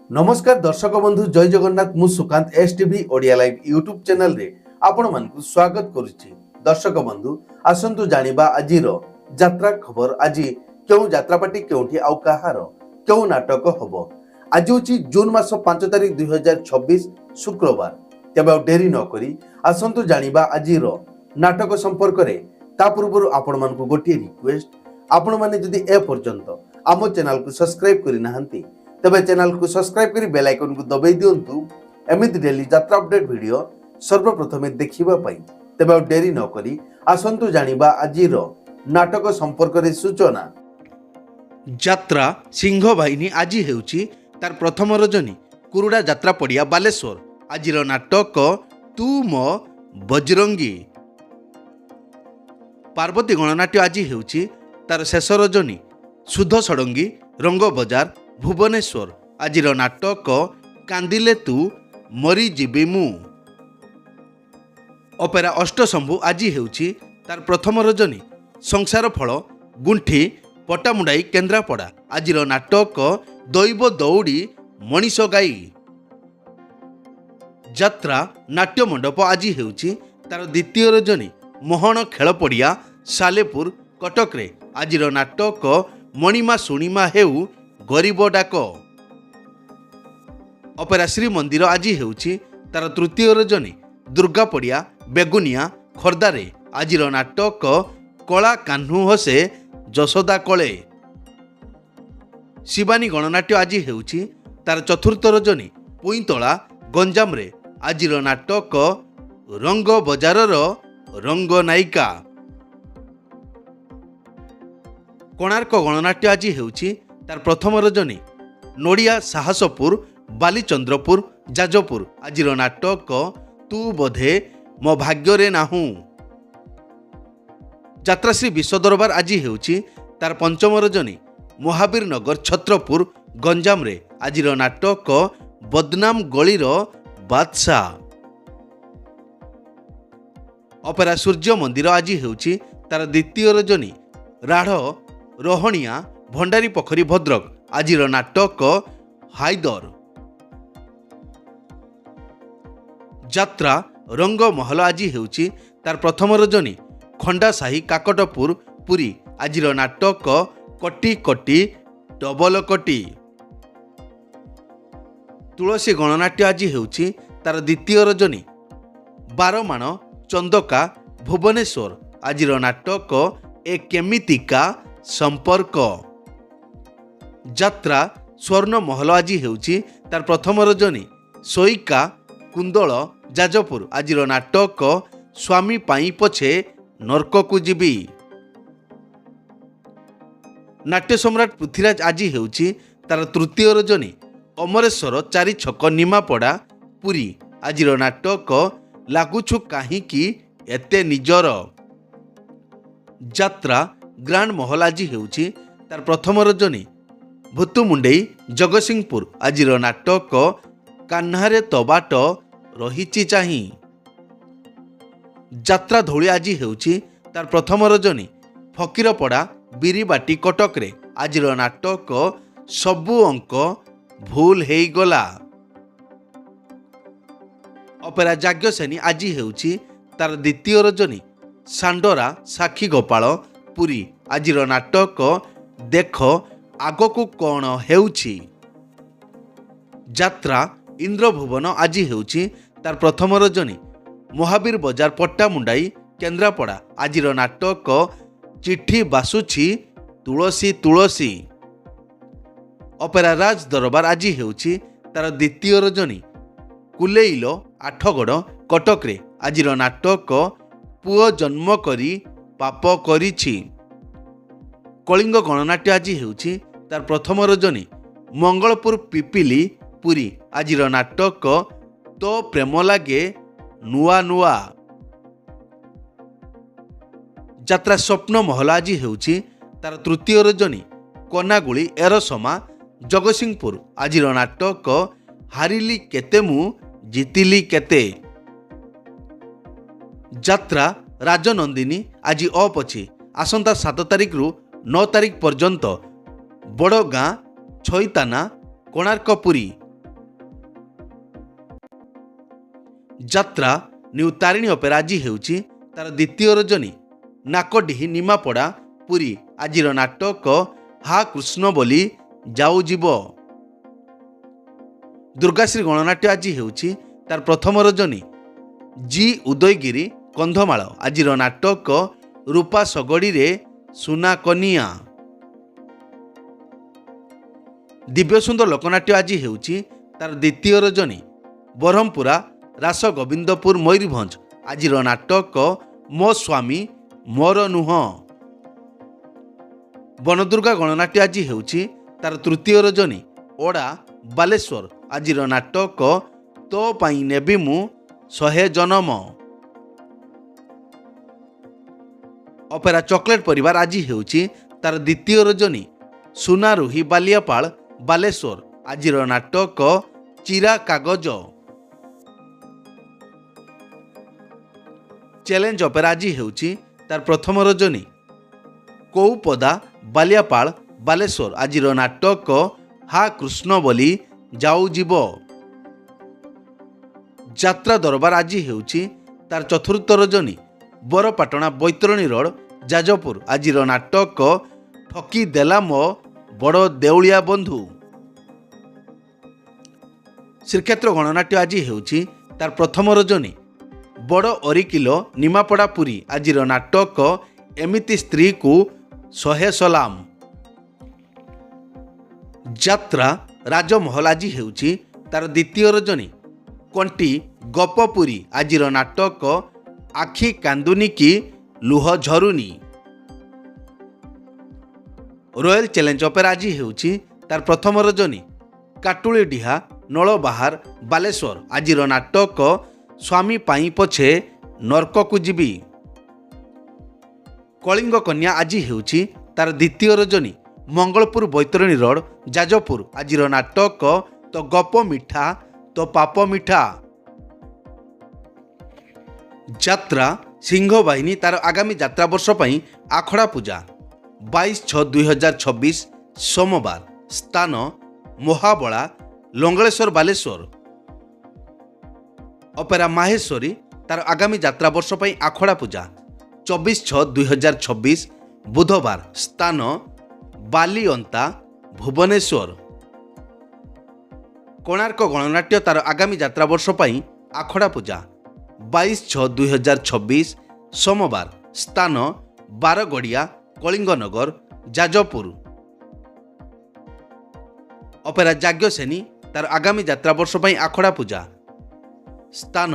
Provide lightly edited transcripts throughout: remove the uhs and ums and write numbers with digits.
नमस्कार दर्शक बंधु जय जगन्नाथ मु Sukant STV Odia live YouTube channel रे आपण मानकु स्वागत करूची। दर्शक बंधु आसंतु जानिबा आजिर यात्रा खबर। आज क्यों यात्रापाटी केउठी आउ कहार क्यों नाटक हबो। आज होची जून मास 5 तारिख 2026 शुक्रवार। तबे आ देरी न करी आसंतु जानिबा आजिर नाटक संपर्क रे। ता पूर्व आपण मानकु गोटे रिक्वेस्ट, आपण माने जदि ए पर्यंत आम चैनल को सब्सक्राइब करि नाहंती तबे चैनल को सब्सक्राइब करी बेल आइकन को दबाई दियंतु। एमिति डेली यात्रा अपडेट वीडियो सर्वप्रथमे देखिबा पई। तबे डेरी न करी आसंतु जानिबा आजिर नाटक संपर्क रे सूचना। यात्रा सिंह बाहिनी आज हेउची तार प्रथम रजनी कुरुडा यात्रा पड़िया बालेश्वर। आजिर नाटक तू मो बजरंगी। पार्वती गणनाट्य आज हेउची तार शेष रजनी सुध षडंगी रंग बजार भुवनेश्वर। आजिर नाटक कांदिले तू मरी जीवी मु। अपेरा अष्टशंभु आज हेउची तार प्रथम रजनी संसार फल गुंठी पटामुंडाई केन्द्रापड़ा। आजिर नाटक दैव दौड़ी मनीष गाई। यात्रा नाट्य मंडप आज हेउची तार द्वितीय रजनी मोहन खेल पड़िया सालेपुर कटक रे। आजिर नाटक मणिमा शुणिमा हेउ गरीब डाक। अपेरा श्री मंदिर आज हेउची तार तृतीय रजनी दुर्गा पड़िया बेगुनिया खोर्धारे। आजिर नाटक कला कान्हू हसे जशोदा कले। शिवानी गणनाट्य आज हेउची तार चतुर्थ रजनी पुईतला गंजाम रे। आजिर नाटक रंग बजारर रंग नायिका। कोणार्क गणनाट्य आज हेउची तार प्रथम रजनी नोडिया साहसपुर बालीचंद्रपुर जाजपुर। आजिर नाटक तू बोधे मो भाग्य रे नाहू। यात्राश्री विश्व दरबार आज हेउची तार पंचम रजनी महावीर नगर छत्रपुर गंजाम रे। आजिर नाटक बदनाम गलीर बादशाह। अपेरा सूर्य मंदिर आज हेउची तार द्वितीय रजनी राढ़ रोहणिया भंडारी पोखरी भद्रक। आजिर नाटक हायदर। यात्रा रंग महल आज हेउची तार प्रथम रजनी खंडासाही काकटपुर पुरी। आजिर नाटक कटी कटी डबल कटी। तुलसी गणनाट्य आज हेउची तार द्वितीय रजनी बारमाण चंदका भुवनेश्वर। आजिर नाटक ए केमितिका संपर्क। यात्रा स्वर्ण महल आज हेउची तार प्रथम रजनी सोईका कुंदल जाजपुर। आजिर नाटक स्वामी पाई पछे नरक को जीवी। नाट्य सम्राट पृथ्वीराज आज हेउची तार तृतीय रजनी अमरेश्वर चारि छक निमापड़ा पुरी। आजिर नाटक लागुछु काहींकी एते निजर। यात्रा ग्रांड महल आज हेउची तार प्रथम रजनी भुतुमुंडेई जगतसिंहपुर। आजिर नाटक कान्हारे तबाट रहिची चाही। यात्रा धौली आज हेउची तार प्रथम रजनी फकीरपड़ा बिरीबाटी कटक रे। आजिर नाटक सबु अंक भूल हेई गला। अपेरा जाग्यसेनी आज हेउची तार द्वितीय रजनी सांडरा साक्षी गोपाल पुरी। आजिर नाटक देख आगकू कौन हेउची। यात्रा इंद्रभुवन आज हेउची तार प्रथम रजनी महावीर बजार पट्टामुंडाई केन्द्रापड़ा। आजिर नाटक चिट्ठी बासुछि तुलसी तुलसी। अपेरा राज दरबार आज हेउची तार द्वितीय रजनी कुलेइल आठगड़ कटक रे। आजिर नाटक पुओ जन्म करी पाप करिछि। कलिंग गणनाट्य आज हेउची तार प्रथम रजनी मंगलपुर पिपिली पुरी। आजिर नाटक तो प्रेम लागे नुआ नुआ। यात्रा स्वप्न महल आज हेउची तार तृतीय रजनी कोनागुली एरसमा जगतसिंहपुर। आजिर नाटक हारिली केते मु जितिली केते। यात्रा राजनंदिनी आज अफ अछि। आसंता 7 तारिख रु 9 तारिख पर्यंत बड़ गाँ छईताना कोणार्क पुरी ଯାତ୍ରା ନ୍ୟୁ ତାରିଣୀ ଅପେରା ଆଜି ହେଉଛି ତାର ଦ୍ୱିତୀୟ ରଜନୀ। ନାକଡିହି ନିମାପଡ଼ା ପୁରୀ ଆଜିର ନାଟକ ହା କୃଷ୍ଣ ବୋଲି ଯାଉ ଯିବ। ଦୁର୍ଗାଶ୍ରୀ ଗଣନାଟ୍ୟ ଆଜି ହେଉଛି ତାର ପ୍ରଥମ ରଜନୀ। ଜି ଉଦୟଗିରି କନ୍ଧମାଳ ଆଜିର ନାଟକ ରୂପା ଶଗଡ଼ିରେ ସୁନା କନିଆ। ଦିବ୍ୟସୁନ୍ଦର ଲୋକନାଟ୍ୟ ଆଜି ହେଉଛି ତାର ଦ୍ୱିତୀୟ ରଜନୀ। ବ୍ରହ୍ମପୁରା ରାସ ଗୋବିନ୍ଦପୁର ମୟୂରଭଞ୍ଜ ଆଜିର ନାଟକ ମୋ ସ୍ୱାମୀ ମୋର ନୁହଁ। ବନଦୁର୍ଗା ଗଣନାଟ୍ୟ ଆଜି ହେଉଛି ତାର ତୃତୀୟ ରଜନୀ। ଓଡ଼ା ବାଲେଶ୍ୱର ଆଜିର ନାଟକ ତୋ ପାଇଁ ନେବି ମୁଁ 100 ଜନମ। ଅପେରା ଚକୋଲେଟ ପରିବାର ଆଜି ହେଉଛି ତାର ଦ୍ୱିତୀୟ ରଜନୀ। ସୁନାରୁହି ବାଲିଆପାଳ ବାଲେଶ୍ୱର ଆଜିର ନାଟକ ଚିରା କାଗଜ। ଚ୍ୟାଲେଞ୍ଜ ଅପେରା ଆଜି ହେଉଛି ତାର ପ୍ରଥମ ରଜନୀ। କୌପଦା ବାଲିଆପାଳ ବାଲେଶ୍ୱର ଆଜିର ନାଟକ ହା କୃଷ୍ଣ ବୋଲି ଯାଉ ଯିବ। ଯାତ୍ରା ଦରବାର ଆଜି ହେଉଛି ତାର ଚତୁର୍ଥ ରଜନୀ। ବରପାଟଣା ବୈତରଣୀ ରୋଡ଼ ଯାଜପୁର ଆଜିର ନାଟକ ଠକି ଦେଲା ମୋ ବଡ଼ ଦେଉଳିଆ ବନ୍ଧୁ। ଶ୍ରୀକ୍ଷେତ୍ର ଗଣନାଟ୍ୟ ଆଜି ହେଉଛି ତାର ପ୍ରଥମ ରଜନୀ। ବଡ଼ ଅରିକିଲୋ ନିମାପଡ଼ା ପୁରୀ ଆଜିର ନାଟକ ଏମିତି ସ୍ତ୍ରୀକୁ 100 ସଲାମ। ଯାତ୍ରା ରାଜମହଲ ଆଜି ହେଉଛି ତାର ଦ୍ୱିତୀୟ ରଜନୀ। କଣ୍ଟି ଗପପୁରୀ ଆଜିର ନାଟକ ଆଖି କାନ୍ଦୁନି କି ଲୁହ ଝରୁନି। ରୟାଲ ଚ୍ୟାଲେଞ୍ଜ ଅପେରା ଆଜି ହେଉଛି ତାର ପ୍ରଥମ ରଜନୀ। କାଟୁଳି ଡିହା ନଳବାହାର ବାଲେଶ୍ୱର ଆଜିର ନାଟକ ସ୍ୱାମୀ ପାଇଁ ପଛେ ନର୍କକୁ ଯିବି। କଳିଙ୍ଗ କନ୍ୟା ଆଜି ହେଉଛି ତାର ଦ୍ୱିତୀୟ ରଜନୀ। ମଙ୍ଗଳପୁର ବୈତରଣୀ ରୋଡ଼ ଯାଜପୁର ଆଜିର ନାଟକ ତ ଗପ ମିଠା ତ ପାପ ମିଠା। ଯାତ୍ରା ସିଂହ ବାହିନୀ ତାର ଆଗାମୀ ଯାତ୍ରା ବର୍ଷ ପାଇଁ ଆଖଡ଼ା ପୂଜା। 22/6/2026 ସୋମବାର। ସ୍ଥାନ ମହାବଳା ଲଙ୍ଗଳେଶ୍ୱର ବାଲେଶ୍ୱର। ଅପେରା ମାହେଶ୍ୱରୀ ତାର ଆଗାମୀ ଯାତ୍ରା ବର୍ଷ ପାଇଁ ଆଖଡ଼ା ପୂଜା। 24/6/2026 ବୁଧବାର। ସ୍ଥାନ ବାଲିଅନ୍ତା ଭୁବନେଶ୍ୱର। କୋଣାର୍କ ଗଣନାଟ୍ୟ ତାର ଆଗାମୀ ଯାତ୍ରା ବର୍ଷ ପାଇଁ ଆଖଡ଼ା ପୂଜା। 22/6/2026 ସୋମବାର। ସ୍ଥାନ ବାରଗଡ଼ିଆ କଳିଙ୍ଗନଗର ଯାଜପୁର। ଅପେରା ଯାଜ୍ଞସେନୀ ତାର ଆଗାମୀ ଯାତ୍ରା ବର୍ଷ ପାଇଁ ଆଖଡ଼ା ପୂଜା। ସ୍ଥାନ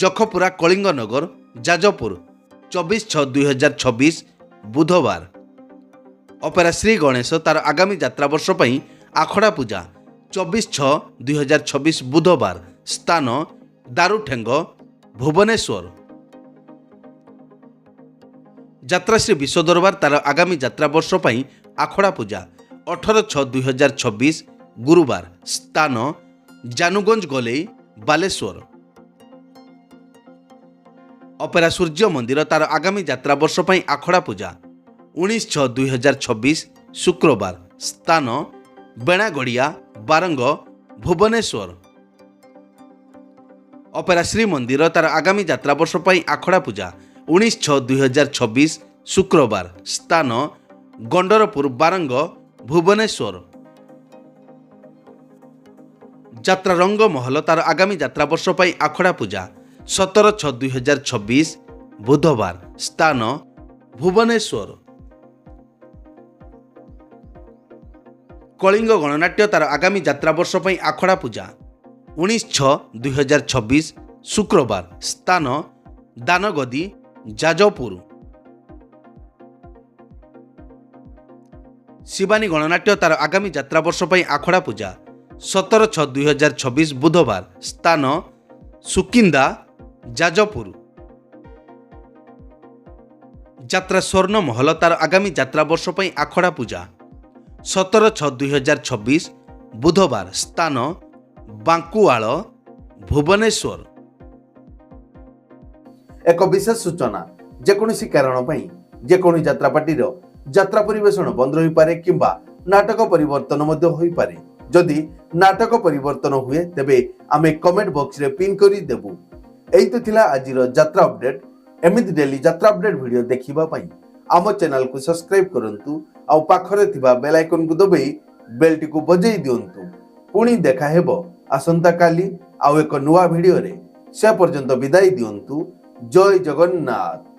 ଜଖପୁରା କଳିଙ୍ଗନଗର ଯାଜପୁର। 24/6/2026 ବୁଧବାର। ଅପେରା ଶ୍ରୀ ଗଣେଶ ତାର ଆଗାମୀ ଯାତ୍ରା ବର୍ଷ ପାଇଁ ଆଖଡ଼ା ପୂଜା। 24/6/2026 ବୁଧବାର। ସ୍ଥାନ ଦାରୁଠେଙ୍ଗ ଭୁବନେଶ୍ୱର। ଯାତ୍ରାଶ୍ରୀ ବିଶ୍ୱଦରବାର ତାର ଆଗାମୀ ଯାତ୍ରା ବର୍ଷ ପାଇଁ ଆଖଡ଼ା ପୂଜା। 18/6/2026 ଗୁରୁବାର। ସ୍ଥାନ ଜାନୁଗଞ୍ଜ ଗୋଲେଇ ବାଲେଶ୍ୱର। ଅପେରା ସୂର୍ଯ୍ୟ ମନ୍ଦିର ତାର ଆଗାମୀ ଯାତ୍ରା ବର୍ଷ ପାଇଁ ଆଖଡ଼ା ପୂଜା। 19/6/2026 ଶୁକ୍ରବାର। ସ୍ଥାନ ବେଣାଗଡ଼ିଆ ବାରଙ୍ଗ ଭୁବନେଶ୍ୱର। ଅପେରା ଶ୍ରୀମନ୍ଦିର ତାର ଆଗାମୀ ଯାତ୍ରା ବର୍ଷ ପାଇଁ ଆଖଡ଼ା ପୂଜା। 19/6/2026 ଶୁକ୍ରବାର। ସ୍ଥାନ ଗଣ୍ଡରପୁର ବାରଙ୍ଗ ଭୁବନେଶ୍ୱର। ଯାତ୍ରା ରଙ୍ଗମହଲ ତାର ଆଗାମୀ ଯାତ୍ରା ବର୍ଷ ପାଇଁ ଆଖଡ଼ା ପୂଜା। 17/6/2026 ବୁଧବାର। ସ୍ଥାନ ଭୁବନେଶ୍ୱର। କଳିଙ୍ଗ ଗଣନାଟ୍ୟ ତାର ଆଗାମୀ ଯାତ୍ରା ବର୍ଷ ପାଇଁ ଆଖଡ଼ା ପୂଜା। 19/6/2026 ଶୁକ୍ରବାର। ସ୍ଥାନ ଦାନଗଦି ଯାଜପୁର। ଶିବାନୀ ଗଣନାଟ୍ୟ ତାର ଆଗାମୀ ଯାତ୍ରା ବର୍ଷ ପାଇଁ ଆଖଡ଼ା ପୂଜା। 17/6/2026 ବୁଧବାର। ସ୍ଥାନ ସୁକିନ୍ଦା ଯାଜପୁର। ଯାତ୍ରା ସ୍ୱର୍ଣ୍ଣମହଲ ତାର ଆଗାମୀ ଯାତ୍ରା ବର୍ଷ ପାଇଁ ଆଖଡ଼ା ପୂଜା। 17/6/2026 ବୁଧବାର। ସ୍ଥାନ ବାଙ୍କୁଆଳ ଭୁବନେଶ୍ୱର। ଏକ ବିଶେଷ ସୂଚନା, ଯେକୌଣସି କାରଣ ପାଇଁ ଯେକୌଣସି ଯାତ୍ରାପାର୍ଟିର ଯାତ୍ରା ପରିବେଷଣ ବନ୍ଦ ରହିପାରେ କିମ୍ବା ନାଟକ ପରିବର୍ତ୍ତନ ମଧ୍ୟ ହୋଇପାରେ। जदि नाटक परिवर्तन हुए तेबे आमे कमेंट बॉक्स रे पिन करी देबु। एई तो थिला आजिर यात्रा अपडेट। एमिति डेली यात्रा अपडेट वीडियो देखिबा पई आम चैनल को सब्सक्राइब करंतु आ पाखरे थिबा बेल आइकन को दबाई बेल टी को बजाई दियंतु। पुणी देखा हेबो आसंता काली आउ एक नुआ वीडियो रे। से पर्यंत विदाई दियंतु। जय जगन्नाथ।